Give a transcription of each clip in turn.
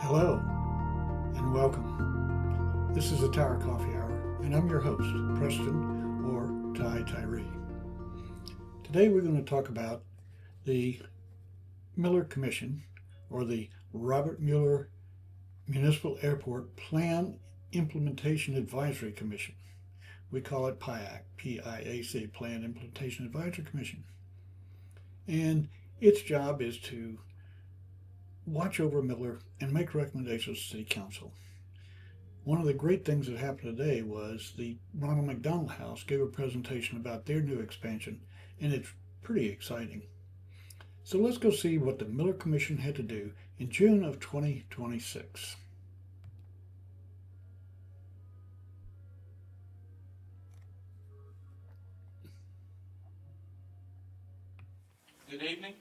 Hello and welcome. This is the Tower Coffee Hour and I'm your host, Preston or Tyree. Today we're going to talk about the Mueller Commission or the Robert Mueller Municipal Airport Plan Implementation Advisory Commission. We call it PIAC, P-I-A-C, Plan Implementation Advisory Commission. And its job is to watch over Mueller and make recommendations to City Council. One of the great things that happened today was the Ronald McDonald House gave a presentation about their new expansion, and it's pretty exciting. So let's go see what the Mueller Commission had to do in June of 2026. Good evening.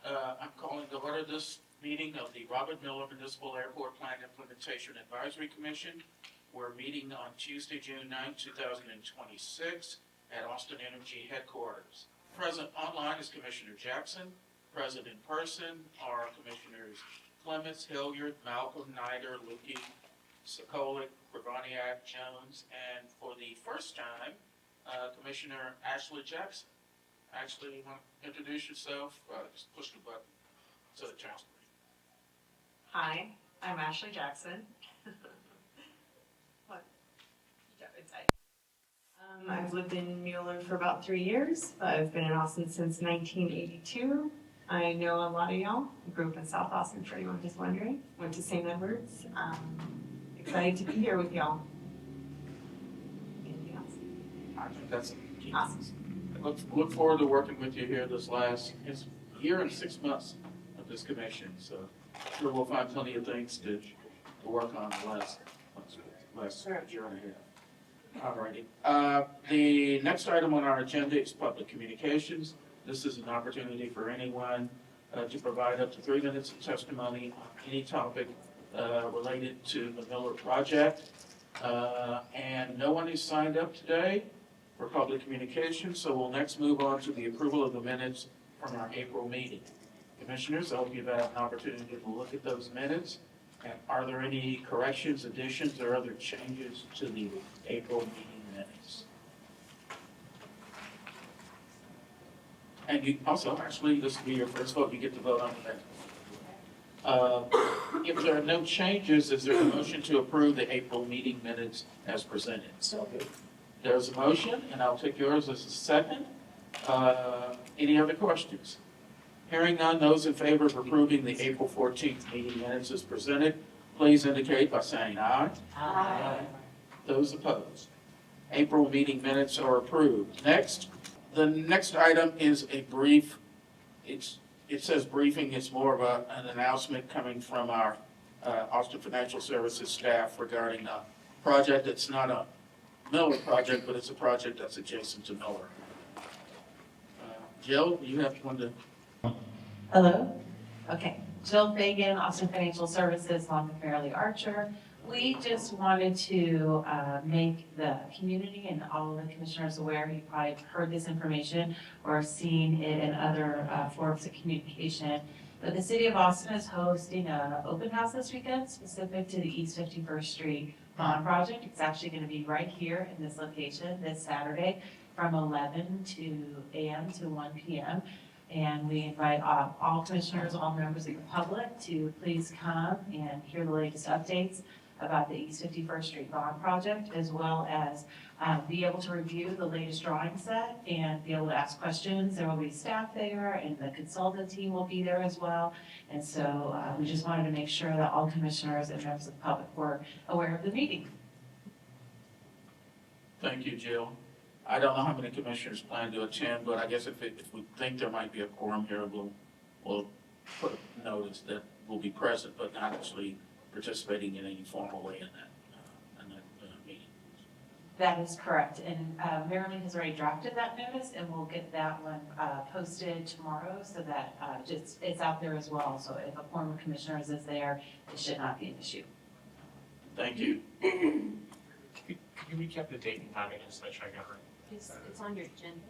I'm calling to order this meeting of the Robert Mueller Municipal Airport Plan Implementation Advisory Commission. We're meeting on Tuesday, June 9, 2026 at Austin Energy headquarters. Present online is Commissioner Jackson. Present in person are Commissioners Clements, Hilliard, Malcolm, Nider, Lukey, Sokolik, Bravaniak, Jones, and for the first time, Commissioner Ashley Jackson. Ashley, you want to introduce yourself? Just push the button so it turns. Hi, I'm Ashley Jackson. What? I've lived in Mueller for about 3 years. I've been in Austin since 1982. I know a lot of y'all. I grew up in South Austin, for anyone just wondering. Went to St. Edwards. Excited to be here with y'all. Anything else? I think that's Awesome. Look forward to working with you here this last year and 6 months of this commission. So I'm sure we'll find plenty of things to work on the last year and a half. Alrighty. The next item on our agenda is public communications. This is an opportunity for anyone to provide up to 3 minutes of testimony on any topic related to the Mueller project. And no one is signed up today for public communication, so we'll next move on to the approval of the minutes from our April meeting. Commissioners, I hope you've had an opportunity to look at those minutes. And are there any corrections, additions, or other changes to the April meeting minutes? And you also, actually, this will be your first vote. You get to vote on the minutes. If there are no changes, is there a motion to approve the April meeting minutes as presented? So there's a motion, and I'll take yours as a second. Any other questions? Hearing none, those in favor of approving the April 14th meeting minutes as presented, please indicate by saying aye. Aye. Those opposed? April meeting minutes are approved. The next item is a brief. It says briefing. It's more of an announcement coming from our Austin Financial Services staff regarding a project that's not a Mueller project, but it's a project that's adjacent to Mueller. Jill, you have one to. Hello. Okay. Jill Fagan, Austin Financial Services, along with Fairleigh Archer. We just wanted to make the community and all of the commissioners aware. You probably heard this information or seen it in other forms of communication. But the city of Austin is hosting an open house this weekend specific to the East 51st Street bond project. It's actually going to be right here in this location this Saturday from 11 a.m. to 1 p.m. And we invite all commissioners, all members of the public to please come and hear the latest updates about the East 51st Street bond project, as well as be able to review the latest drawing set and be able to ask questions. There will be staff there, and the consultant team will be there as well. And so we just wanted to make sure that all commissioners and members of the public were aware of the meeting. Thank you, Jill. I don't know how many commissioners plan to attend, but I guess if we think there might be a quorum here, we'll put a notice that we'll be present, but not actually participating in any formal way in that meeting. That is correct. And Marilyn has already drafted that notice, and we'll get that one posted tomorrow so that it's out there as well. So if a quorum of commissioners is there, it should not be an issue. Thank you. Could you recap the date and timing just to make sure I got it right? It's on your agenda.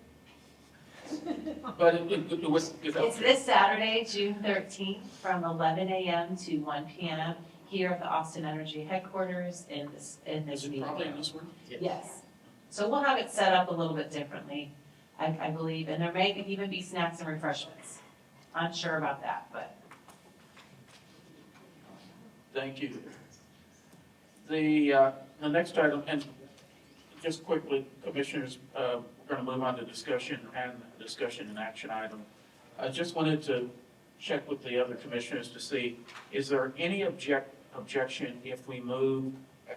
But it was. It's this Saturday, June 13th, from 11 a.m. to 1 p.m. here at the Austin Energy headquarters in this Is it meeting probably in room. this room? Yes. So we'll have it set up a little bit differently, I believe, and there may even be snacks and refreshments. Unsure about that, but. Thank you. The next item, and just quickly, commissioners, we're going to move on to discussion and action item. I just wanted to check with the other commissioners to see, is there any objection if we move,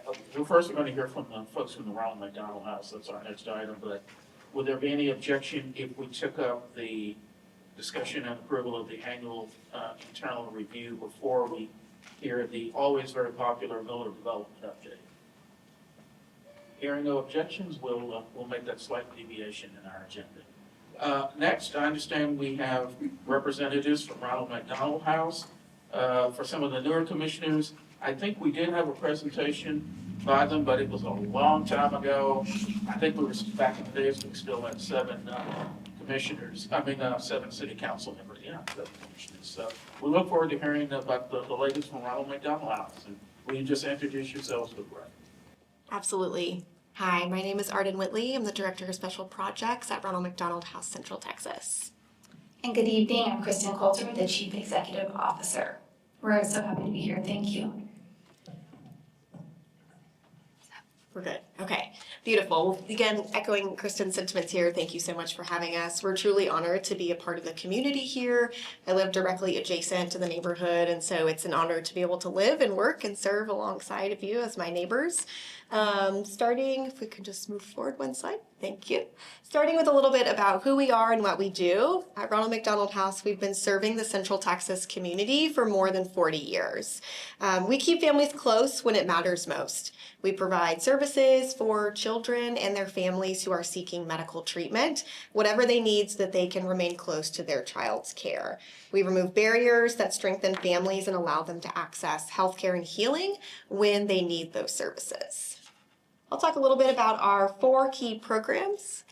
well, first we're going to hear from the folks from the Ronald McDonald House, that's our next item, but would there be any objection if we took up the discussion and approval of the annual internal review before we hear the always very popular Mueller development update? Hearing no objections, we'll make that slight deviation in our agenda. Next, I understand we have representatives from Ronald McDonald House. For some of the newer commissioners, I think we did have a presentation by them, but it was a long time ago. I think we were back in the days, we still had seven city council members, seven commissioners. So we look forward to hearing about the ladies from Ronald McDonald House. And will you just introduce yourselves to the record? Absolutely. Hi, my name is Arden Whitley. I'm the Director of Special Projects at Ronald McDonald House, Central Texas. And good evening, I'm Kristen Coulter, the Chief Executive Officer. We're so happy to be here, thank you. We're good. Okay, beautiful. Well, again, echoing Kristen's sentiments here, thank you so much for having us. We're truly honored to be a part of the community here. I live directly adjacent to the neighborhood, and so it's an honor to be able to live and work and serve alongside of you as my neighbors. Starting, if we could just move forward one slide. Thank you. Starting with a little bit about who we are and what we do. At Ronald McDonald House, we've been serving the Central Texas community for more than 40 years. We keep families close when it matters most. We provide services for children and their families who are seeking medical treatment, whatever they need so that they can remain close to their child's care. We remove barriers that strengthen families and allow them to access healthcare and healing when they need those services. I'll talk a little bit about our 4 key programs.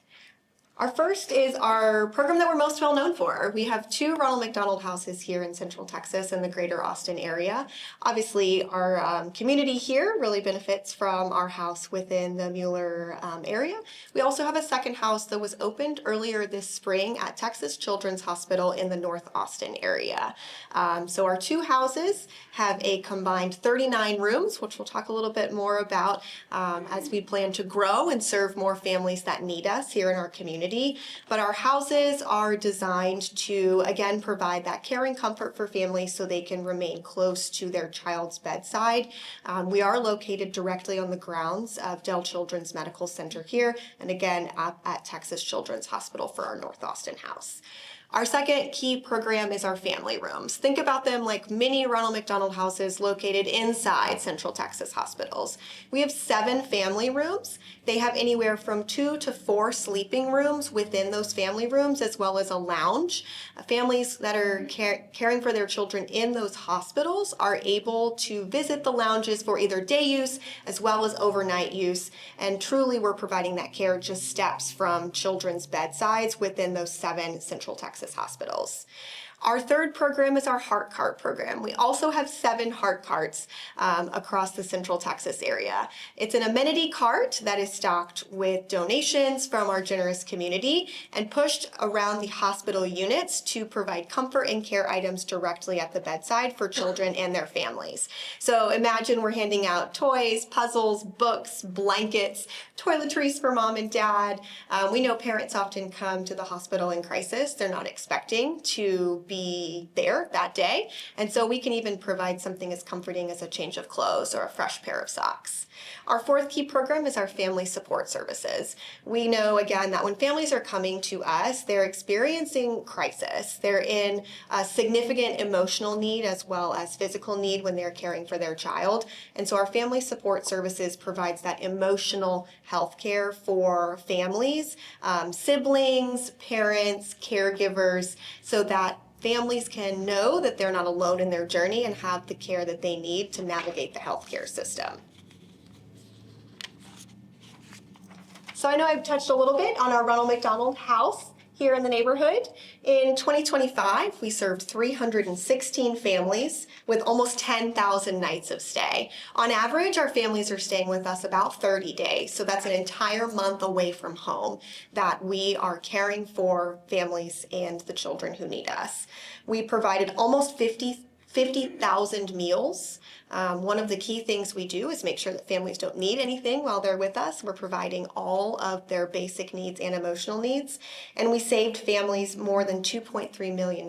Our first is our program that we're most well known for. We have 2 Ronald McDonald Houses here in Central Texas and the greater Austin area. Obviously, our community here really benefits from our house within the Mueller area. We also have a second house that was opened earlier this spring at Texas Children's Hospital in the North Austin area. So our 2 houses have a combined 39 rooms, which we'll talk a little bit more about as we plan to grow and serve more families that need us here in our community. But our houses are designed to, again, provide that care and comfort for families so they can remain close to their child's bedside. We are located directly on the grounds of Dell Children's Medical Center here, and again, at Texas Children's Hospital for our North Austin house. Our second key program is our family rooms. Think about them like mini Ronald McDonald houses located inside Central Texas hospitals. We have 7 family rooms. They have anywhere from 2 to 4 sleeping rooms within those family rooms, as well as a lounge. Families that are caring for their children in those hospitals are able to visit the lounges for either day use as well as overnight use. And truly, we're providing that care just steps from children's bedsides within those 7 Central Texas hospitals. Our third program is our heart cart program. We also have 7 heart carts across the Central Texas area. It's an amenity cart that is stocked with donations from our generous community and pushed around the hospital units to provide comfort and care items directly at the bedside for children and their families. So imagine we're handing out toys, puzzles, books, blankets, toiletries for mom and dad. We know parents often come to the hospital in crisis. They're not expecting to be there that day. And so we can even provide something as comforting as a change of clothes or a fresh pair of socks. Our fourth key program is our family support services. We know, again, that when families are coming to us, they're experiencing crisis. They're in a significant emotional need as well as physical need when they're caring for their child. And so our family support services provides that emotional health care for families, siblings, parents, caregivers, so that families can know that they're not alone in their journey and have the care that they need to navigate the healthcare system. So I know I've touched a little bit on our Ronald McDonald House here in the neighborhood. In 2025, we served 316 families with almost 10,000 nights of stay. On average, our families are staying with us about 30 days, so that's an entire month away from home that we are caring for families and the children who need us. We provided almost 50,000 meals. One of the key things we do is make sure that families don't need anything while they're with us. We're providing all of their basic needs and emotional needs. And we saved families more than $2.3 million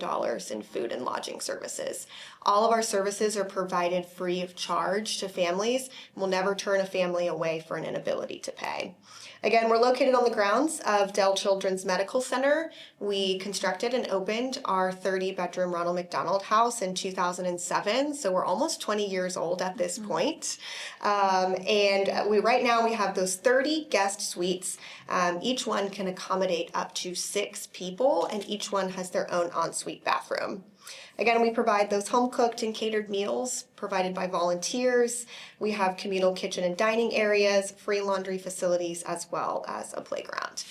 in food and lodging services. All of our services are provided free of charge to families. We'll never turn a family away for an inability to pay. Again, we're located on the grounds of Dell Children's Medical Center. We constructed and opened our 30-bedroom Ronald McDonald House in 2007, so we're almost 20 years old at this point. Right now we have those 30 guest suites. Each one can accommodate up to 6 people, and each one has their own ensuite bathroom. Again, we provide those home-cooked and catered meals provided by volunteers. We have communal kitchen and dining areas, free laundry facilities, as well as a playground.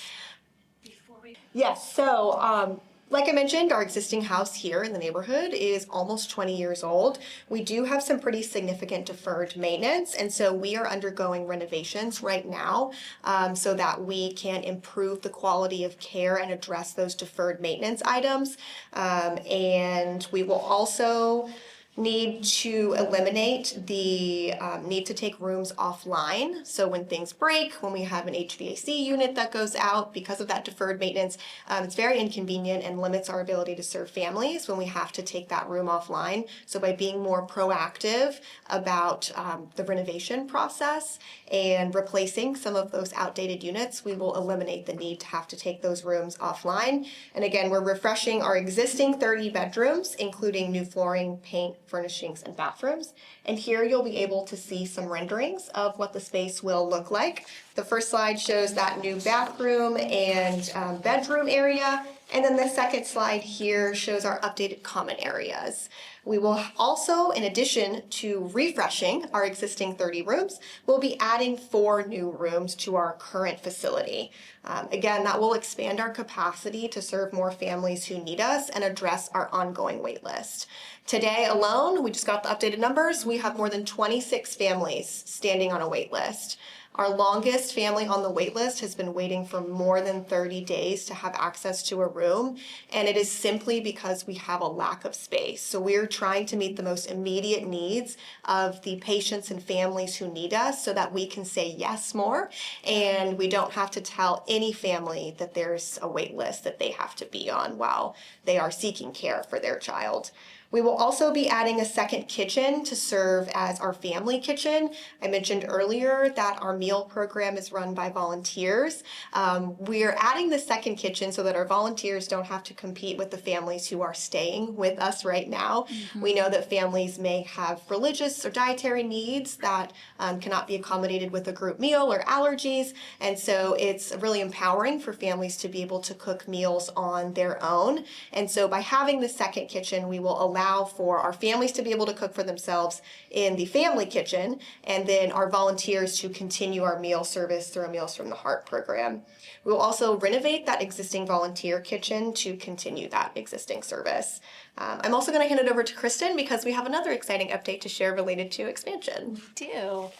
Yes, so like I mentioned, our existing house here in the neighborhood is almost 20 years old. We do have some pretty significant deferred maintenance, and so we are undergoing renovations right now so that we can improve the quality of care and address those deferred maintenance items. And we will also need to eliminate the need to take rooms offline. So when things break, when we have an HVAC unit that goes out because of that deferred maintenance, it's very inconvenient and limits our ability to serve families when we have to take that room offline. So by being more proactive about the renovation process and replacing some of those outdated units, we will eliminate the need to have to take those rooms offline. And again, we're refreshing our existing 30 bedrooms, including new flooring, paint, furnishings, and bathrooms. And here you'll be able to see some renderings of what the space will look like. The first slide shows that new bathroom and bedroom area. And then the second slide here shows our updated common areas. We will also, in addition to refreshing our existing 30 rooms, we'll be adding 4 new rooms to our current facility. Again, that will expand our capacity to serve more families who need us and address our ongoing wait list. Today alone, we just got the updated numbers, we have more than 26 families standing on a wait list. Our longest family on the wait list has been waiting for more than 30 days to have access to a room, and it is simply because we have a lack of space. So we're trying to meet the most immediate needs of the patients and families who need us so that we can say yes more, and we don't have to tell any family that there's a wait list that they have to be on while they are seeking care for their child. We will also be adding a second kitchen to serve as our family kitchen. I mentioned earlier that our meal program is run by volunteers. We're adding the second kitchen so that our volunteers don't have to compete with the families who are staying with us right now. Mm-hmm. We know that families may have religious or dietary needs that cannot be accommodated with a group meal or allergies. And so it's really empowering for families to be able to cook meals on their own. And so by having the second kitchen, we will allow for our families to be able to cook for themselves in the family kitchen, and then our volunteers to continue our meal service through a Meals from the Heart program. We will also renovate that existing volunteer kitchen to continue that existing service. I'm also going to hand it over to Kristen because we have another exciting update to share related to expansion. We do.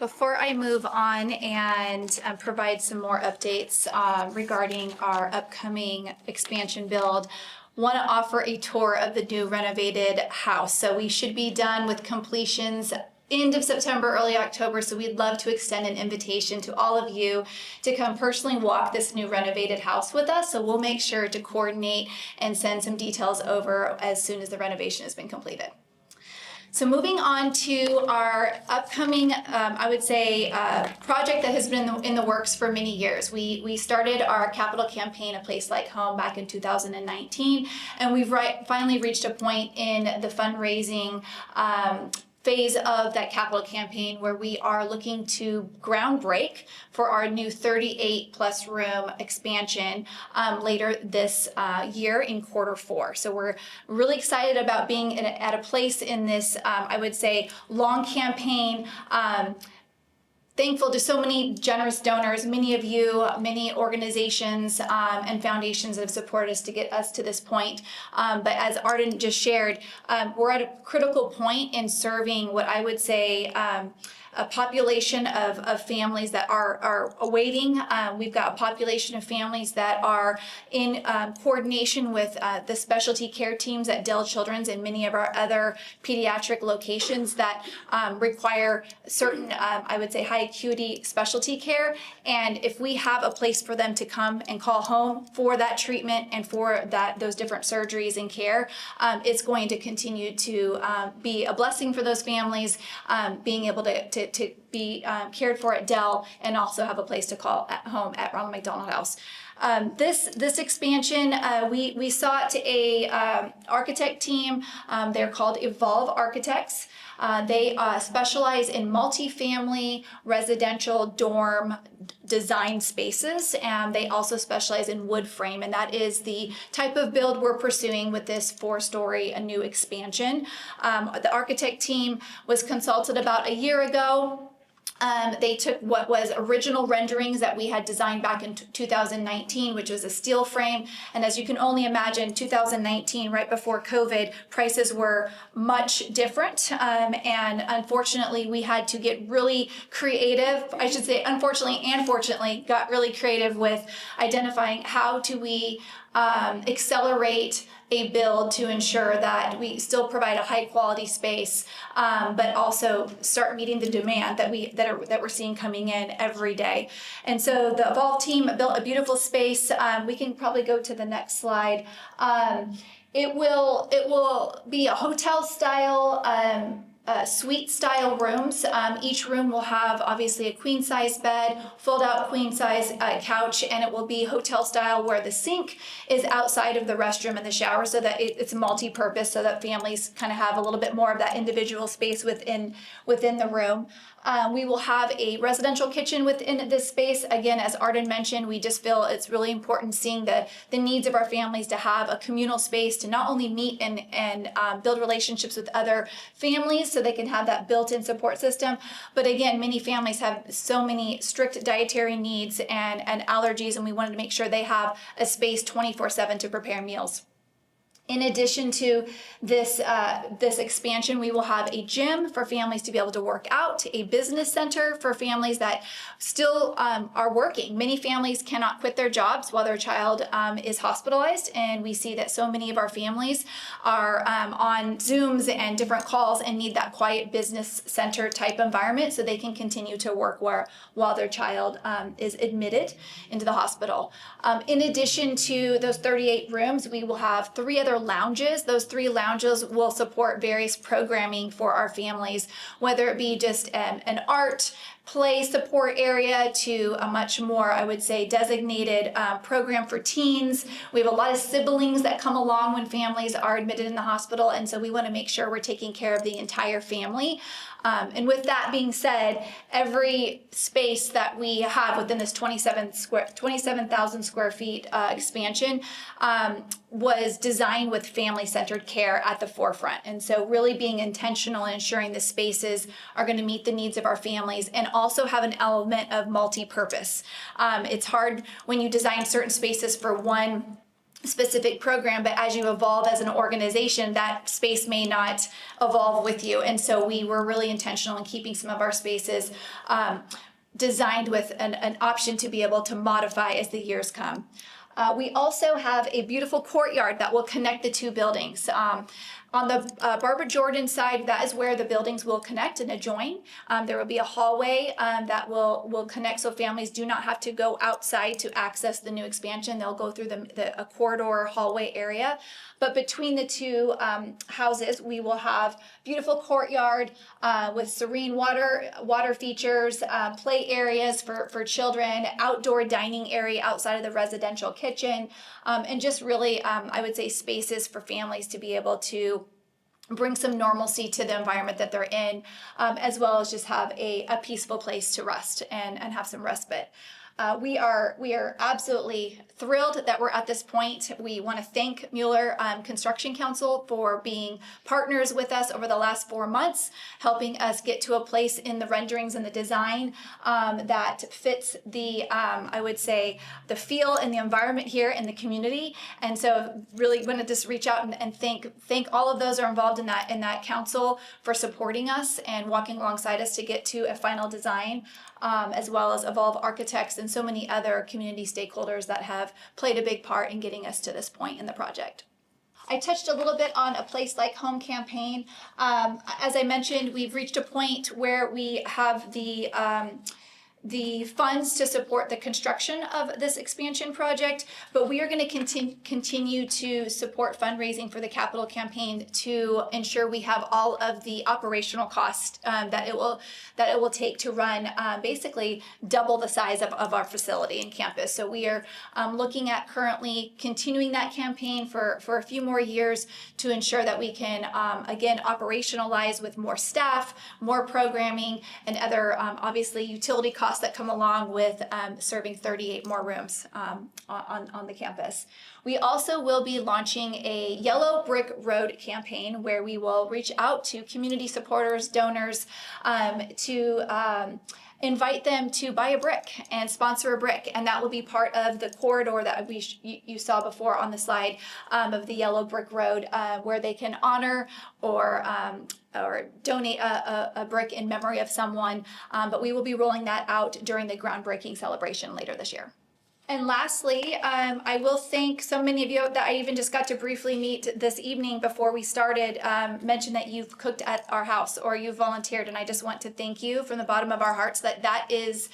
Before I move on and provide some more updates regarding our upcoming expansion build, want to offer a tour of the new renovated house. So we should be done with completions end of September, early October. So we'd love to extend an invitation to all of you to come personally walk this new renovated house with us. So we'll make sure to coordinate and send some details over as soon as the renovation has been completed. So moving on to our upcoming, I would say, project that has been in the works for many years. We started our capital campaign, A Place Like Home, back in 2019, and we've finally reached a point in the fundraising phase of that capital campaign where we are looking to ground break for our new 38 plus room expansion later this year in Q4. So we're really excited about being at a place in this, I would say, long campaign thankful to so many generous donors, many of you, many organizations and foundations that have supported us to get us to this point. But as Arden just shared, we're at a critical point in serving what I would say a population of families that are awaiting. We've got a population of families that are in coordination with the specialty care teams at Dell Children's and many of our other pediatric locations that require certain, I would say, high acuity specialty care. And if we have a place for them to come and call home for that treatment and for those different surgeries and care, it's going to continue to be a blessing for those families, being able to be cared for at Dell and also have a place to call at home at Ronald McDonald House. This expansion, we sought a architect team. They're called Evolve Architects. They specialize in multifamily residential dorm design spaces, and they also specialize in wood frame, and that is the type of build we're pursuing with this 4-story new expansion. The architect team was consulted about a year ago. They took what was original renderings that we had designed back in 2019, which was a steel frame. And as you can only imagine, 2019, right before COVID, prices were much different. And unfortunately, we had to get really creative. I should say, unfortunately and fortunately, got really creative with identifying how do we accelerate a build to ensure that we still provide a high quality space, but also start meeting the demand that we're seeing coming in every day. And so the Evolve team built a beautiful space. We can probably go to the next slide. It will be a hotel style. Suite style rooms. Each room will have obviously a queen size bed, fold out queen size couch, and it will be hotel style where the sink is outside of the restroom and the shower, so that it's multi-purpose, so that families kind of have a little bit more of that individual space within the room. We will have a residential kitchen within this space. Again, as Arden mentioned, we just feel it's really important seeing the needs of our families to have a communal space to not only meet and build relationships with other families so they can have that built-in support system. But again, many families have so many strict dietary needs and allergies, and we wanted to make sure they have a space 24/7 to prepare meals. In addition to this expansion, we will have a gym for families to be able to work out, a business center for families that still are working. Many families cannot quit their jobs while their child is hospitalized, and we see that so many of our families are on Zooms and different calls and need that quiet business center type environment so they can continue to work while their child is admitted into the hospital. In addition to those 38 rooms, we will have 3 other lounges. Those 3 lounges will support various programming for our families, whether it be just an art play support area to a much more, I would say, designated program for teens. We have a lot of siblings that come along when families are admitted in the hospital, and so we want to make sure we're taking care of the entire family. And with that being said, every space that we have within this 27,000 square feet expansion was designed with family-centered care at the forefront. And so really being intentional and ensuring the spaces are going to meet the needs of our families and also have an element of multi-purpose. It's hard when you design certain spaces for one specific program, but as you evolve as an organization, that space may not evolve with you. And so we were really intentional in keeping some of our spaces designed with an option to be able to modify as the years come. We also have a beautiful courtyard that will connect the 2 buildings. On the Barbara Jordan side, that is where the buildings will connect and adjoin. There will be a hallway that will connect, so families do not have to go outside to access the new expansion. They'll go through a corridor hallway area. But between the 2 houses, we will have beautiful courtyard with serene water features, play areas for children, outdoor dining area outside of the residential kitchen, and just really, I would say, spaces for families to be able to bring some normalcy to the environment that they're in, as well as just have a peaceful place to rest and have some respite. We are absolutely thrilled that we're at this point. We want to thank Mueller Construction Council for being partners with us over the last 4 months, helping us get to a place in the renderings and the design that fits the, I would say, the feel and the environment here in the community. And so really want to just reach out and thank all of those who are involved in that council for supporting us and walking alongside us to get to a final design, as well as Evolve Architects and so many other community stakeholders that have played a big part in getting us to this point in the project. I touched a little bit on a Place Like Home campaign. As I mentioned, we've reached a point where we have the funds to support the construction of this expansion project, but we are going to continue to support fundraising for the capital campaign to ensure we have all of the operational costs that it will take to run basically double the size of our facility and campus. So we are looking at currently continuing that campaign for a few more years to ensure that we can again operationalize with more staff, more programming, and other obviously utility costs that come along with serving 38 more rooms on the campus. We also will be launching a Yellow Brick Road campaign where we will reach out to community supporters, donors, to invite them to buy a brick and sponsor a brick, and that will be part of the corridor that you saw before on the slide of the Yellow Brick Road, where they can honor or donate a brick in memory of someone, but we will be rolling that out during the groundbreaking celebration later this year. And lastly, I will thank so many of you that I even just got to briefly meet this evening before we started, mentioned that you've cooked at our house or you volunteered, and I just want to thank you from the bottom of our hearts that is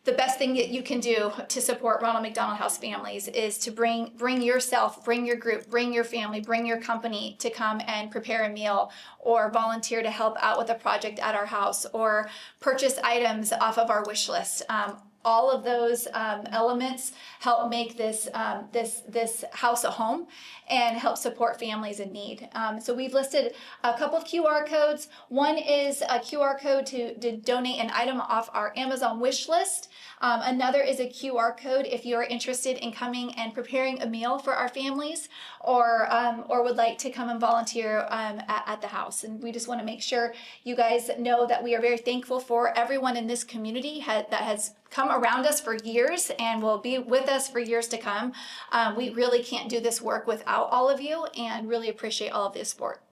the best thing that you can do to support Ronald McDonald House families is to bring yourself, bring your group, bring your family, bring your company to come and prepare a meal or volunteer to help out with a project at our house or purchase items off of our wish list. All of those elements help make this house a home and help support families in need. So we've listed a couple of QR codes. One is a QR code to donate an item off our Amazon wish list. Another is a QR code if you're interested in coming and preparing a meal for our families or would like to come and volunteer at the house. And we just want to make sure you guys know that we are very thankful for everyone in this community that has come around us for years and will be with us for years to come. We really can't do this work without all of you and really appreciate all of the support.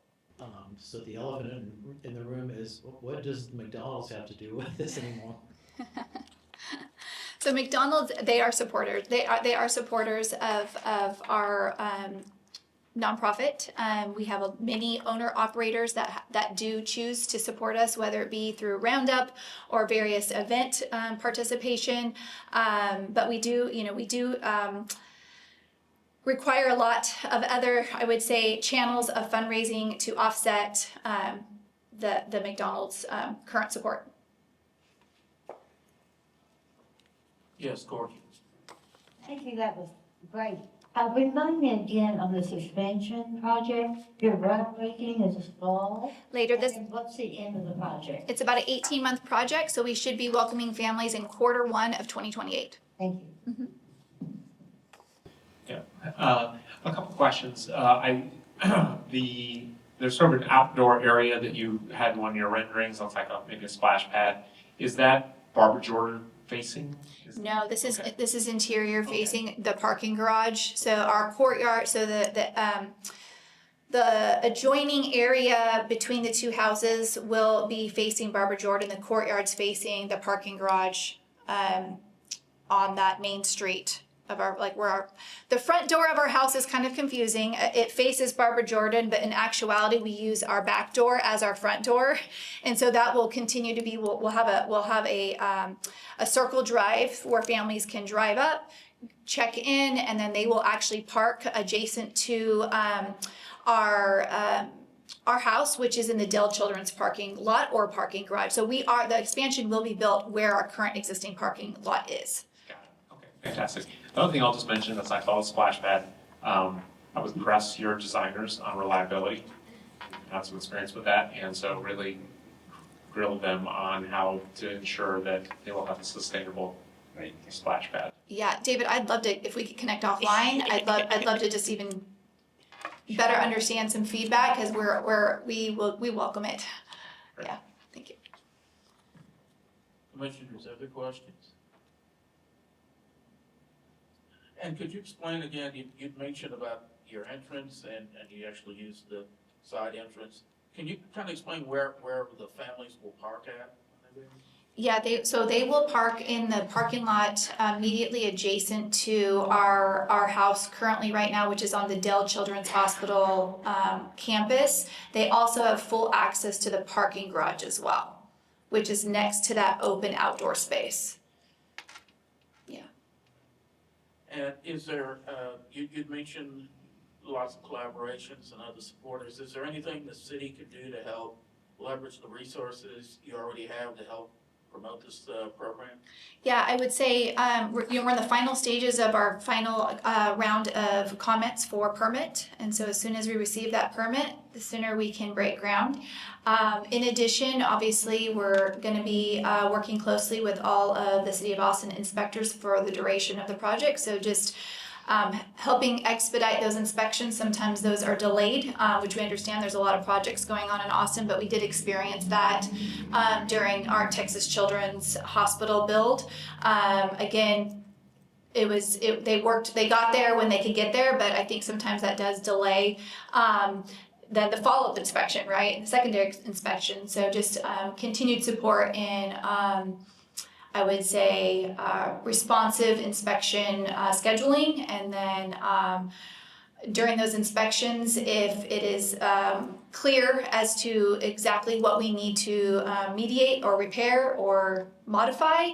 So the elephant in the room is, what does McDonald's have to do with this anymore? So McDonald's, they are supporters. They are supporters of our nonprofit. We have many owner operators that do choose to support us, whether it be through Roundup or various event participation. But we do require a lot of other, I would say, channels of fundraising to offset the McDonald's current support. Yes, Corey. Thank you, that was great. Remind me again of this expansion project. Your groundbreaking is this fall. Later this, And what's the end of the project? it's about an 18-month project, so we should be welcoming families in Q1 of 2028. Thank you. Mm-hmm. Yeah, a couple questions. There's sort of an outdoor area that you had in one of your renderings, looks like maybe a splash pad. Is that Barbara Jordan facing? No, this is Okay. this is interior facing the parking garage. So our courtyard, so the adjoining area between the two houses will be facing Barbara Jordan. The courtyard's facing the parking garage on that main street of the front door of our house is kind of confusing. It faces Barbara Jordan, but in actuality, we use our back door as our front door, and so that will continue to be. We'll have a circle drive where families can drive up, check in, and then they will actually park adjacent to our house, which is in the Dell Children's parking lot or parking garage. So the expansion will be built where our current existing parking lot is. Got it. Okay, fantastic. The other thing I'll just mention is I saw the splash pad. I was impressed your designers on reliability. Had some experience with that, and so really grilled them on how to ensure that they will have a sustainable a splash pad. Yeah, David, I'd love to, if we could connect offline, I'd love to just even better understand some feedback, because we welcome it. Yeah, thank you. Commissioners, other questions? And could you explain again, you'd mentioned about your entrance and you actually used the side entrance. Can you kind of explain where the families will park at? Yeah, they will park in the parking lot immediately adjacent to our house currently right now, which is on the Dell Children's Hospital campus. They also have full access to the parking garage as well, which is next to that open outdoor space. Yeah. And is there, you'd mentioned lots of collaborations and other supporters. Is there anything the city could do to help leverage the resources you already have to help promote this program? Yeah, I would say we're in the final stages of our final round of comments for permit, and so as soon as we receive that permit, the sooner we can break ground. In addition, obviously, we're going to be working closely with all of the City of Austin inspectors for the duration of the project, so just helping expedite those inspections. Sometimes those are delayed, which we understand there's a lot of projects going on in Austin, but we did experience that during our Texas Children's Hospital build. Again, they got there when they could get there, but I think sometimes that does delay then the follow-up inspection, right, and the secondary inspection. So just continued support in I would say responsive inspection scheduling, and then during those inspections, if it is clear as to exactly what we need to mediate or repair or modify,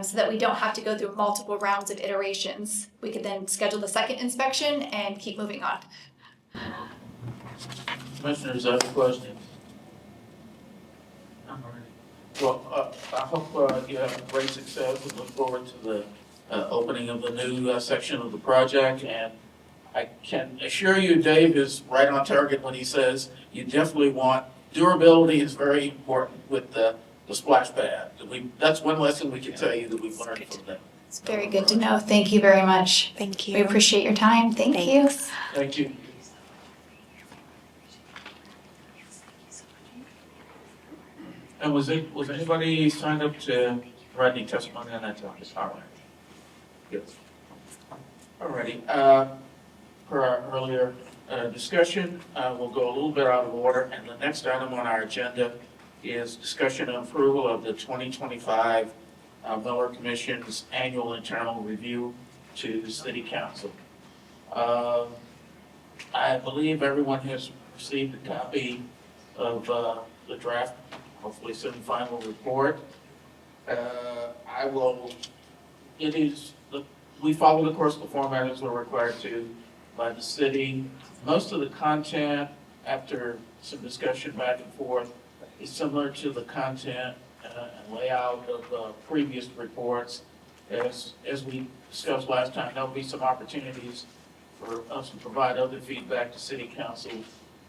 so that we don't have to go through multiple rounds of iterations, we could then schedule the second inspection and keep moving on. Commissioners, other questions? Well, I hope you have great success and look forward to the opening of the new section of the project. And I can assure you, Dave is right on target when he says you definitely want, durability is very important with the splash pad. That's one lesson we can tell you that we've learned from them. It's very good to know. Thank you very much. Thank We you. appreciate your time. Thank you. Thank you. And was anybody signed up to provide any testimony on that topic? All right. Good. All righty. Per our earlier discussion, we'll go a little bit out of order, and the next item on our agenda is discussion and approval of the 2025 Mueller Commission's annual internal review to the City Council. I believe everyone has received a copy of the draft, hopefully soon final report. We follow, of course, the format as we're required to by the city. Most of the content, after some discussion back and forth, is similar to the content and layout of previous reports. As we discussed last time, there'll be some opportunities for us to provide other feedback to City Council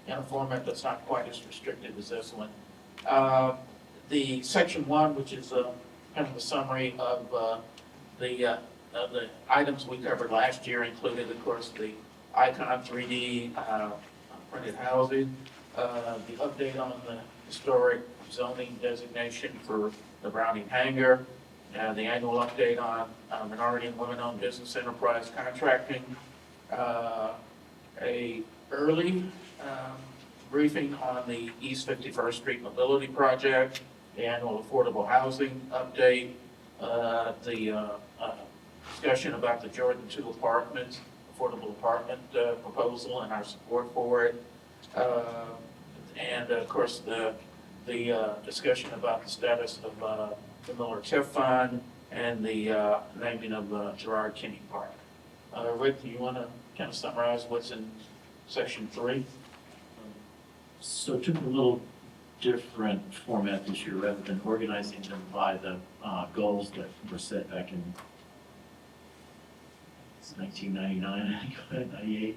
in a format that's not quite as restrictive as this one. The section 1, which is kind of a summary of the items we covered last year, included, of course, the Icon 3D printed housing, the update on the historic zoning designation for the Browning Hangar, the annual update on minority and women-owned business enterprise contracting, a early briefing on the East 51st Street Mobility Project, the annual affordable housing update, the discussion about the Jordan 2 apartments, affordable apartment proposal and our support for it, and of course the discussion about the status of the Mueller TIF fund and the naming of Gerard Kinney Park. Rick, do you want to kind of summarize what's in section 3? So it took a little different format this year, rather than organizing them by the goals that were set back in 1999, I think, 98.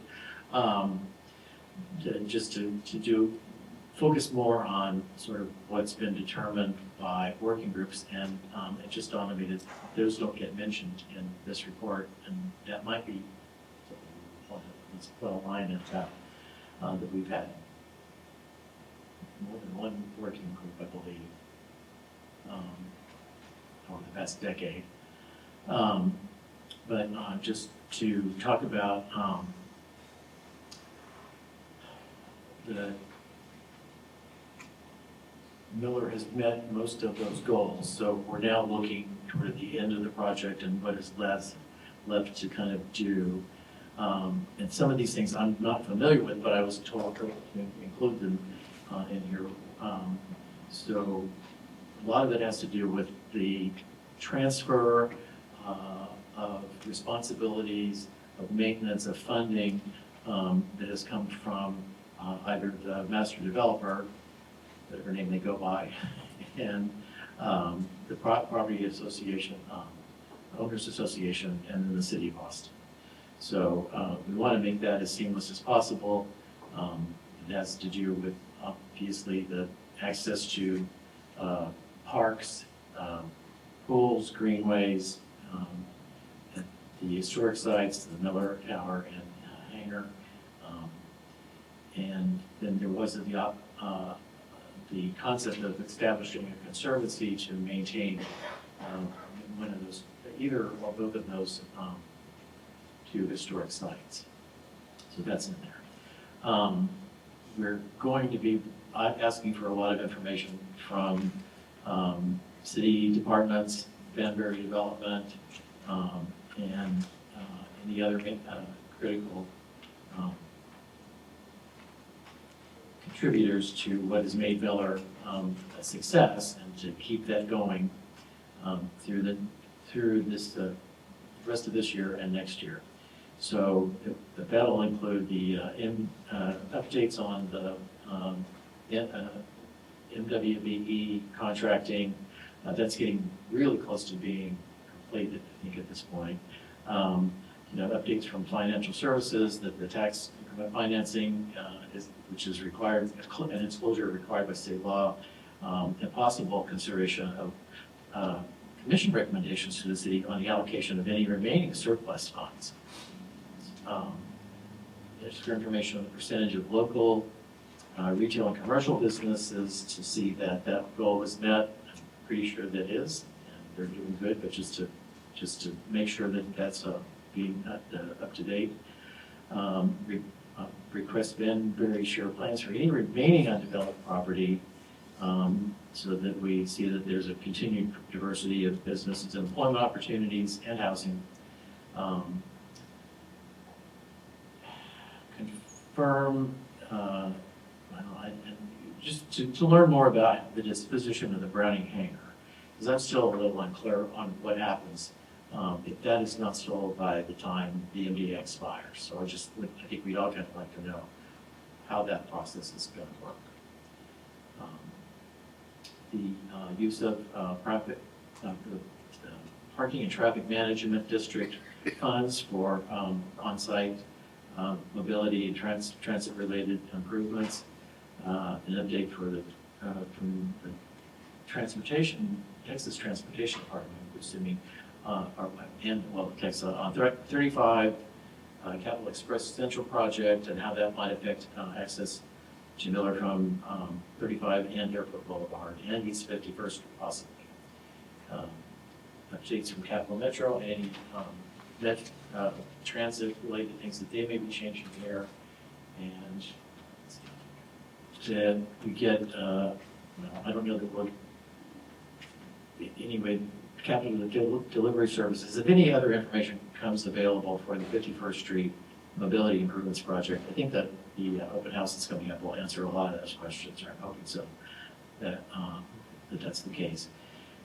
Just to do focus more on sort of what's been determined by working groups, and it just dawned on me that those don't get mentioned in this report, and that might be let's put a line at that, that we've had more than one working group, I believe, over the past decade. But just to talk about the Mueller has met most of those goals, so we're now looking toward the end of the project and what is left to kind of do. And some of these things I'm not familiar with, but I was told to include them in here. So a lot of it has to do with the transfer of responsibilities, of maintenance, of funding that has come from either the master developer, whatever name they go by, and the property association, owners association, and then the city of Austin. So we want to make that as seamless as possible. It has to do with obviously the access to parks, pools, greenways, the historic sites, the Mueller Tower and hangar. And then there was the concept of establishing a conservancy to maintain one of those, either or both of those two historic sites. So that's in there. We're going to be asking for a lot of information from city departments, Banbury Development, and any other critical contributors to what has made Mueller a success, and to keep that going through this rest of this year and next year. So that'll include the updates on the MWBE contracting. That's getting really close to being completed, I think, at this point. Updates from financial services, that the tax increment financing, which is required, and disclosure required by state law, and possible consideration of commission recommendations to the city on the allocation of any remaining surplus funds. There's for information on the percentage of local retail and commercial businesses to see that that goal is met. I'm pretty sure that is, and they're doing good, but just to make sure that that's being up to date. Request Banbury share plans for any remaining undeveloped property, so that we see that there's a continued diversity of businesses, employment opportunities, and housing. Confirm, just to learn more about the disposition of the Browning hangar, because I'm still a little unclear on what happens if that is not sold by the time the MDA expires. So I think we'd all kind of like to know how that process is going to work. The use of the parking and traffic management district funds for on-site mobility and transit-related improvements. An update for from the Texas Transportation Department, assuming, Texas on 35 Capital Express Central Project, and how that might affect access to Mueller from 35 and Airport Boulevard and East 51st Street possibly. Updates from Capital Metro, any transit-related things that they may be changing here, and then we get, I don't know that we'll, anyway, capital delivery services. If any other information becomes available for the 51st Street Mobility Improvements Project, I think that the open house that's coming up will answer a lot of those questions, or I'm hoping so, that's the case.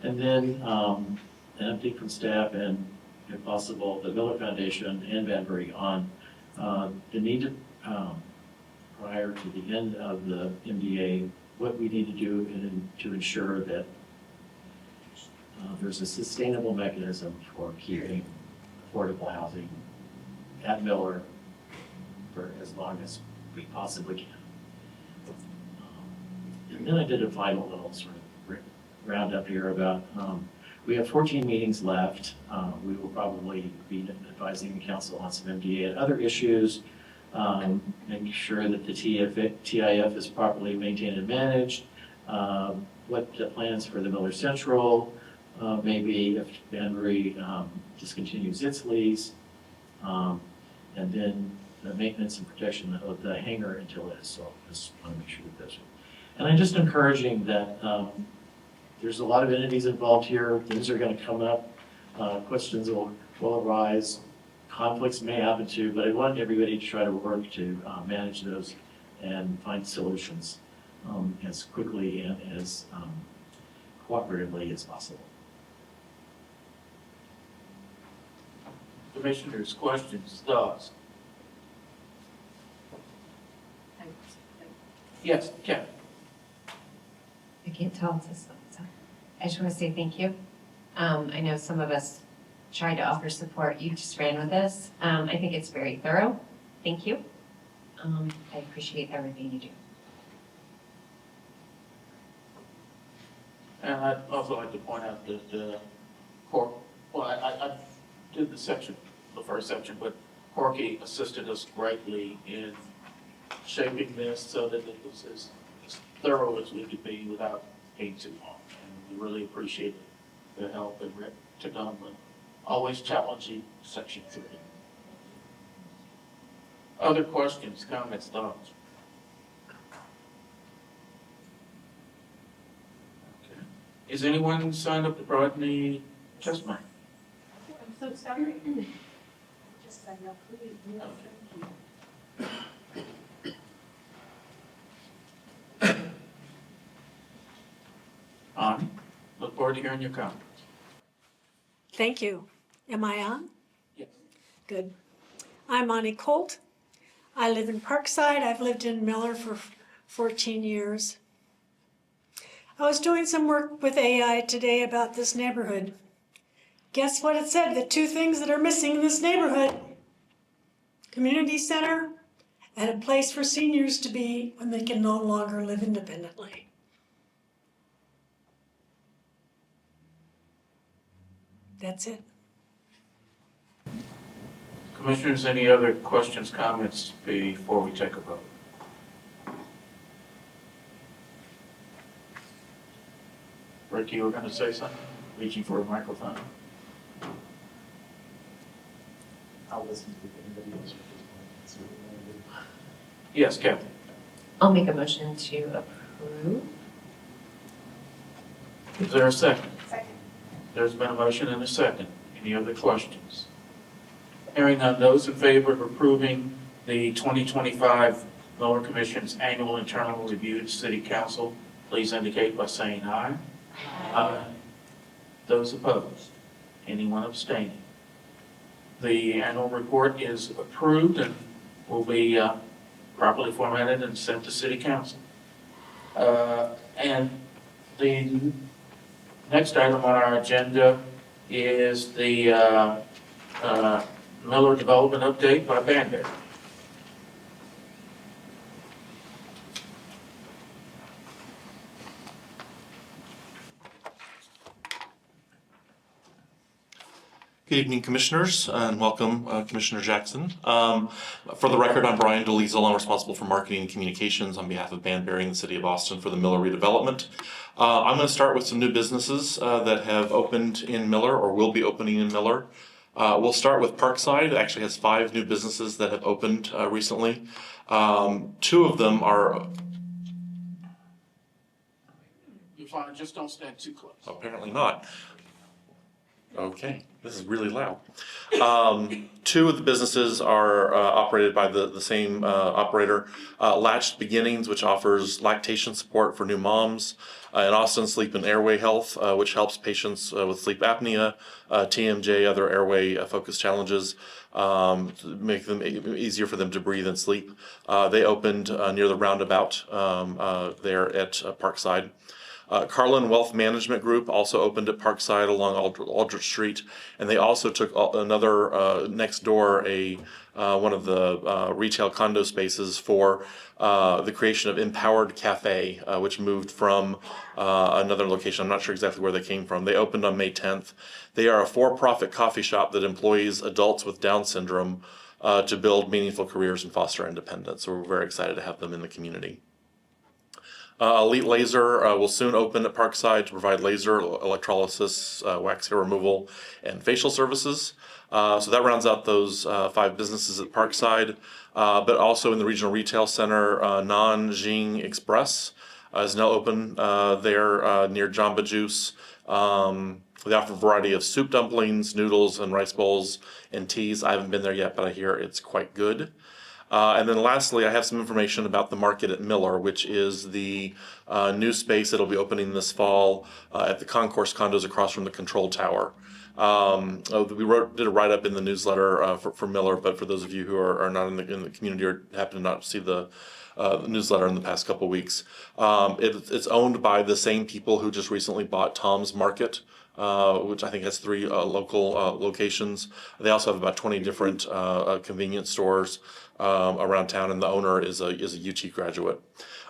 And then an update from staff and, if possible, the Mueller Foundation and Banbury on the need to, prior to the end of the MDA, what we need to do to ensure that there's a sustainable mechanism for keeping affordable housing at Mueller for as long as we possibly can. And then I did a final little sort of roundup here about, we have 14 meetings left. We will probably be advising the council on some MDA and other issues, making sure that the TIF is properly maintained and managed, what the plans for the Mueller Central, maybe if Banbury discontinues its lease, and then the maintenance and protection of the hangar until it is sold. Just want to make sure that that's. And I'm just encouraging that there's a lot of entities involved here. Things are going to come up. Questions will arise. Conflicts may happen too, but I want everybody to try to work to manage those and find solutions as quickly and as cooperatively as possible. Commissioners, questions, thoughts? Yes, Kevin. I can't tell if this one's on. I just want to say thank you. I know some of us tried to offer support. You just ran with this. I think it's very thorough. Thank you. I appreciate everything you do. And I'd also like to point out that, I did the first section, but Corky assisted us greatly in shaping this so that it was as thorough as we could be without being too long. And we really appreciate the help and Rick took on the always challenging section 3. Other questions, comments, thoughts? Okay. Is anyone signed up to provide any testimony? I'm so sorry. Just sign up, please. On. Look forward to hearing your comments. Thank you. Am I on? Yes. Good. I'm Ani Colt. I live in Parkside. I've lived in Mueller for 14 years. I was doing some work with AI today about this neighborhood. Guess what it said? The 2 things that are missing in this neighborhood: community center and a place for seniors to be when they can no longer live independently. That's it. Commissioners, any other questions, comments before we take a vote? Rick, you were going to say something? Reaching for a microphone. I'll listen to anybody else. Yes, Captain. I'll make a motion to approve. Is there a second? Second. There's been a motion and a second. Any other questions? Hearing none, those in favor of approving the 2025 Mueller Commission's annual internal review to City Council, please indicate by saying aye. Aye. Those opposed? Anyone abstaining? The annual report is approved and will be properly formatted and sent to City Council. And the next item on our agenda is the Mueller Development Update by Banbury. Good evening, Commissioners, and welcome, Commissioner Jackson. For the record, I'm Brian Dolezal. I'm responsible for marketing and communications on behalf of Banbury and the City of Austin for the Mueller redevelopment. I'm going to start with some new businesses that have opened in Mueller or will be opening in Mueller. We'll start with Parkside. It actually has 5 new businesses that have opened recently. 2 of them are... You're fine, just don't stand too close. Apparently not. Okay, this is really loud. 2 of the businesses are operated by the same operator. Latched Beginnings, which offers lactation support for new moms, and Austin Sleep and Airway Health, which helps patients with sleep apnea, TMJ, other airway focus challenges, to make them easier for them to breathe and sleep. They opened near the roundabout there at Parkside. Carlin Wealth Management Group also opened at Parkside along Aldrich Street, and they also took another next door one of the retail condo spaces for the creation of Empowered Cafe, which moved from another location. I'm not sure exactly where they came from. They opened on May 10th. They are a for-profit coffee shop that employs adults with Down syndrome to build meaningful careers and foster independence. So we're very excited to have them in the community. Elite Laser will soon open at Parkside to provide laser, electrolysis, wax hair removal, and facial services. So that rounds out those 5 businesses at Parkside. But also in the regional retail center, Nanjing Express is now open there near Jamba Juice. They offer a variety of soup dumplings, noodles, and rice bowls and teas. I haven't been there yet, but I hear it's quite good. And then lastly, I have some information about the market at Mueller, which is the new space that'll be opening this fall at the Concourse condos across from the Control Tower. We did a write-up in the newsletter for Mueller, but for those of you who are not in the community or happen to not see the newsletter in the past couple weeks, it's owned by the same people who just recently bought Tom's Market, which I think has 3 local locations. They also have about 20 different convenience stores around town, and the owner is a UT graduate.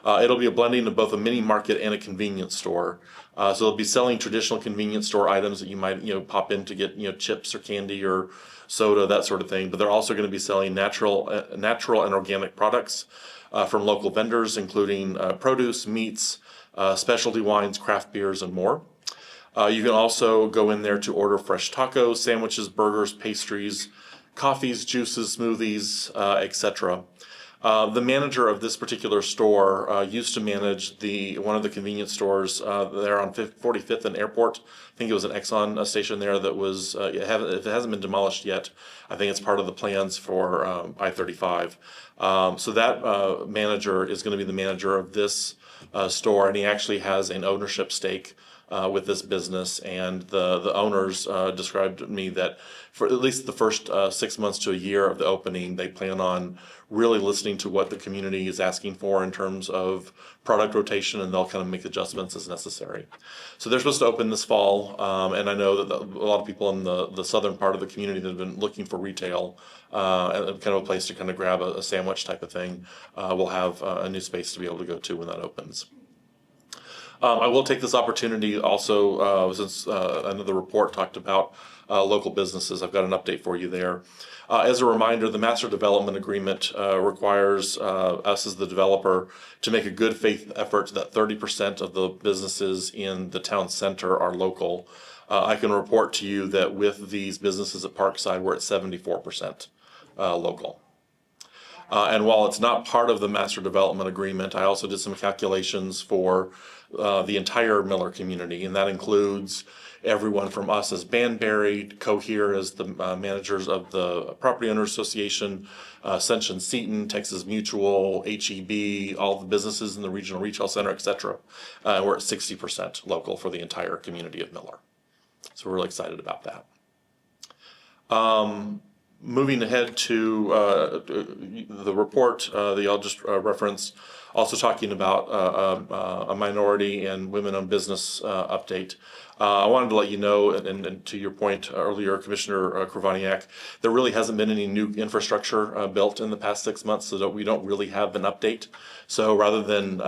It'll be a blending of both a mini market and a convenience store. So they'll be selling traditional convenience store items that you might pop in to get chips or candy or soda, that sort of thing. But they're also going to be selling natural and organic products from local vendors, including produce, meats, specialty wines, craft beers, and more. You can also go in there to order fresh tacos, sandwiches, burgers, pastries, coffees, juices, smoothies, etc. The manager of this particular store used to manage one of the convenience stores there on 45th and Airport. I think it was an Exxon station there that was, if it hasn't been demolished yet, I think it's part of the plans for I-35. So that manager is going to be the manager of this store, and he actually has an ownership stake with this business, and the owners described to me that for at least the first 6 months to a year of the opening, they plan on really listening to what the community is asking for in terms of product rotation, and they'll kind of make adjustments as necessary. So they're supposed to open this fall, and I know that a lot of people in the southern part of the community that have been looking for retail, and kind of a place to kind of grab a sandwich type of thing, will have a new space to be able to go to when that opens. I will take this opportunity also, since another report talked about local businesses. I've got an update for you there. As a reminder, the Master Development Agreement requires us as the developer to make a good faith effort that 30% of the businesses in the town center are local. I can report to you that with these businesses at Parkside, we're at 74% local. And while it's not part of the Master Development Agreement, I also did some calculations for the entire Mueller community, and that includes everyone from us as Banbury, Cohere as the managers of the Property Owners Association, Ascension Seton, Texas Mutual, HEB, all the businesses in the regional retail center, etc. We're at 60% local for the entire community of Mueller. So we're really excited about that. Moving ahead to the report that I'll just reference, also talking about a minority and women-owned business update. I wanted to let you know, and to your point earlier, Commissioner Kravaniak, there really hasn't been any new infrastructure built in the past 6 months, so that we don't really have an update. So rather than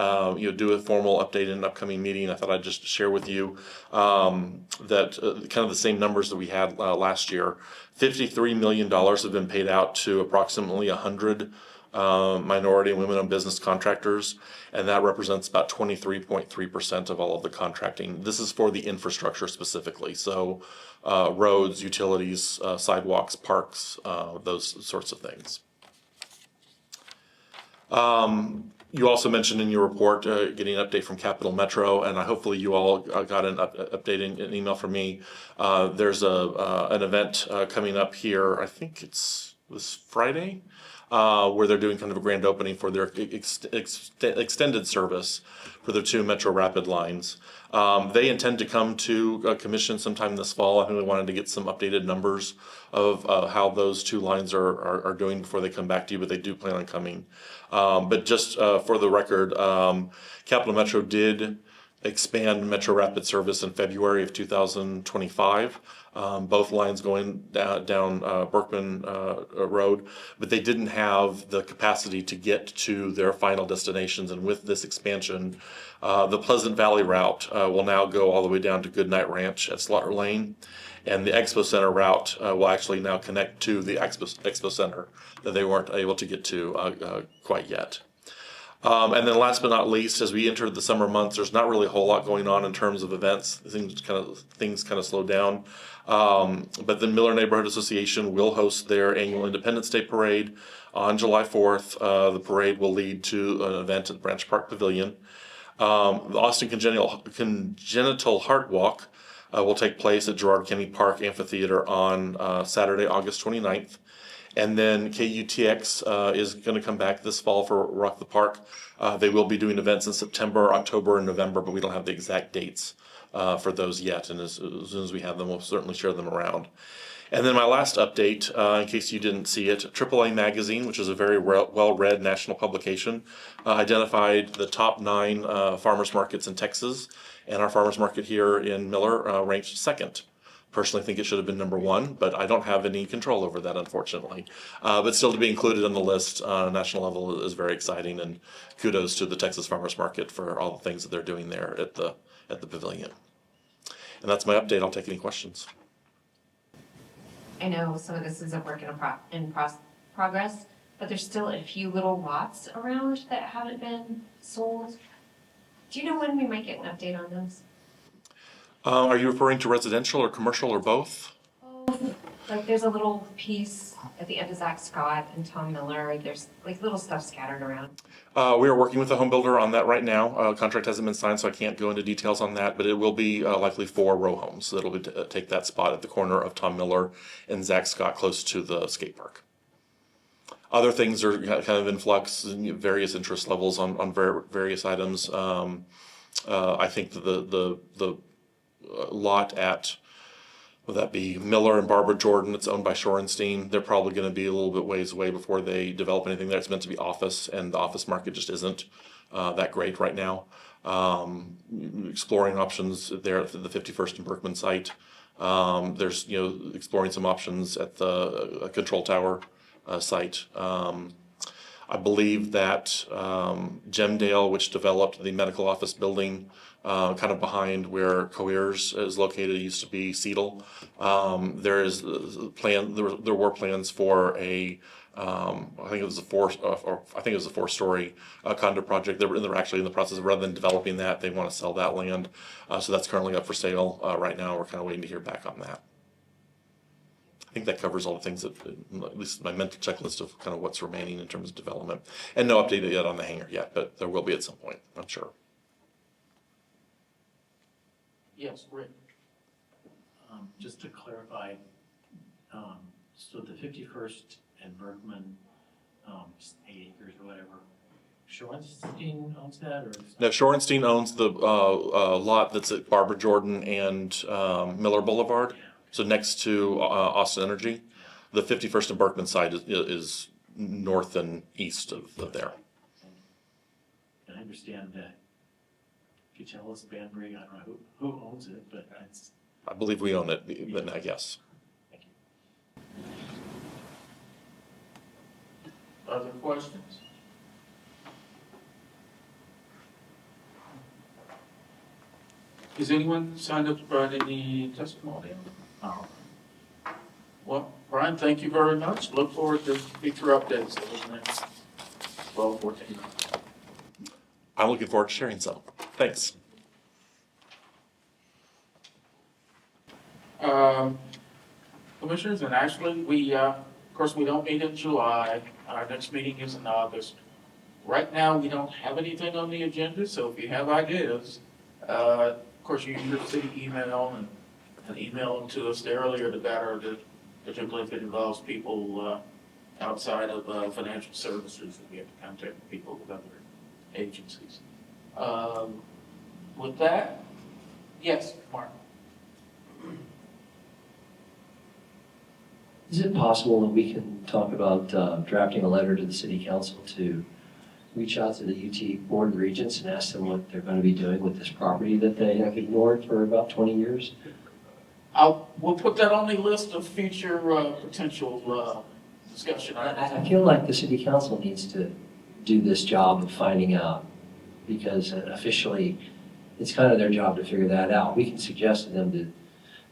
do a formal update in an upcoming meeting, I thought I'd just share with you that kind of the same numbers that we had last year. $53 million have been paid out to approximately 100 minority and women-owned business contractors, and that represents about 23.3% of all of the contracting. This is for the infrastructure specifically, so roads, utilities, sidewalks, parks, those sorts of things. You also mentioned in your report getting an update from Capital Metro, and hopefully you all got an update, an email from me. There's an event coming up here, I think it's this Friday, where they're doing kind of a grand opening for their extended service for the 2 Metro Rapid lines. They intend to come to a commission sometime this fall. I really wanted to get some updated numbers of how those 2 lines are doing before they come back to you, but they do plan on coming. But just for the record, Capital Metro did expand Metro Rapid service in February of 2025. Both lines going down Berkman Road, but they didn't have the capacity to get to their final destinations. And with this expansion, the Pleasant Valley route will now go all the way down to Goodnight Ranch at Slaughter Lane. And the Expo Center route will actually now connect to the Expo Center that they weren't able to get to quite yet. And then last but not least, as we enter the summer months, there's not really a whole lot going on in terms of events. Things kind of slowed down. But the Mueller Neighborhood Association will host their annual Independence Day Parade on July 4th. The parade will lead to an event at Branch Park Pavilion. The Austin Congenital Heart Walk will take place at Gerard Kennedy Park Amphitheater on Saturday, August 29th. And then KUTX is going to come back this fall for Rock the Park. They will be doing events in September, October, and November, but we don't have the exact dates for those yet. And as soon as we have them, we'll certainly share them around. And then my last update, in case you didn't see it, AAA Magazine, which is a very well-read national publication, identified the top 9 farmers markets in Texas. And our farmers market here in Miller ranked second. Personally, think it should have been number 1, but I don't have any control over that, unfortunately. But still, to be included on the list on a national level is very exciting, and kudos to the Texas Farmers Market for all the things that they're doing there at the pavilion. And that's my update. I'll take any questions. I know some of this is a work in progress, but there's still a few little lots around that haven't been sold. Do you know when we might get an update on those? Are you referring to residential or commercial or both? Like there's a little piece at the end of Zach Scott and Tom Miller. There's like little stuff scattered around. We are working with a home builder on that right now. Contract hasn't been signed, so I can't go into details on that, but it will be likely 4 row homes that'll be take that spot at the corner of Tom Miller and Zach Scott, close to the skate park. Other things are kind of in flux, various interest levels on various items. I think the lot at, would that be Miller and Barbara Jordan? It's owned by Shorenstein. They're probably going to be a little bit ways away before they develop anything there. It's meant to be office, and the office market just isn't that great right now. Exploring options there at the 51st and Berkman site. There's exploring some options at the control tower site. I believe that Gemdale, which developed the medical office building kind of behind where Coeur's is located, it used to be Cedal. There were plans for a I think it was a 4-story condo project. They're actually in the process of, rather than developing that, they want to sell that land. So that's currently up for sale right now. We're kind of waiting to hear back on that. I think that covers all the things that, at least my mental checklist of kind of what's remaining in terms of development. And no update yet on the hangar yet, but there will be at some point, I'm sure. Yes, Rick. Just to clarify, so the 51st and Berkman, 8 acres or whatever, Shorenstein owns that, or? No, Shorenstein owns the lot that's at Barbara Jordan and Miller Boulevard. Yeah. So next to Austin Energy. The 51st and Berkman side is north and east of there. And I understand that Delezal of Banbury, I don't know who owns it, but it's. I believe we own it, but I guess. Thank you. Other questions? Is anyone signed up to provide any testimony? Well, Brian, thank you very much. Look forward to future updates over the next 12, 14 months. I'm looking forward to sharing some. Thanks. Commissioners, and actually, of course, we don't meet in July. Our next meeting is in August. Right now, we don't have anything on the agenda, so if you have ideas, of course, you can use your city email and email them to us. The earlier the better, particularly if it involves people outside of financial services, we have to contact people with other agencies. With that, yes, Mark. Is it possible that we can talk about drafting a letter to the city council to reach out to the UT Board of Regents and ask them what they're going to be doing with this property that they have ignored for about 20 years? We'll put that on the list of future potential discussion. I feel like the city council needs to do this job of finding out, because officially, it's kind of their job to figure that out. We can suggest to them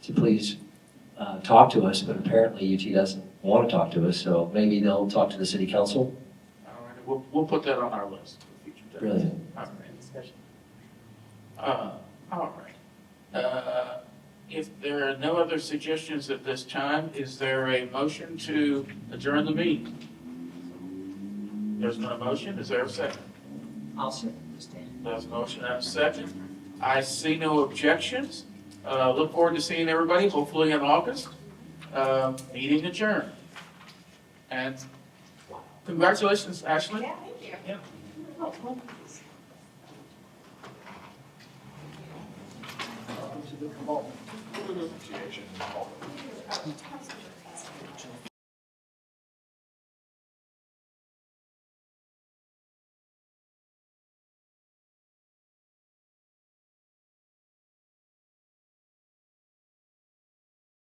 to please talk to us, but apparently UT doesn't want to talk to us, so maybe they'll talk to the city council. All right, we'll put that on our list for future days. Brilliant. All right. All right. If there are no other suggestions at this time, is there a motion to adjourn the meeting? There's no motion. Is there a second? I'll second this. There's a motion and a second. I see no objections. Look forward to seeing everybody, hopefully in August. Meeting adjourned. And congratulations, Ashley. Yeah, thank you. Yeah.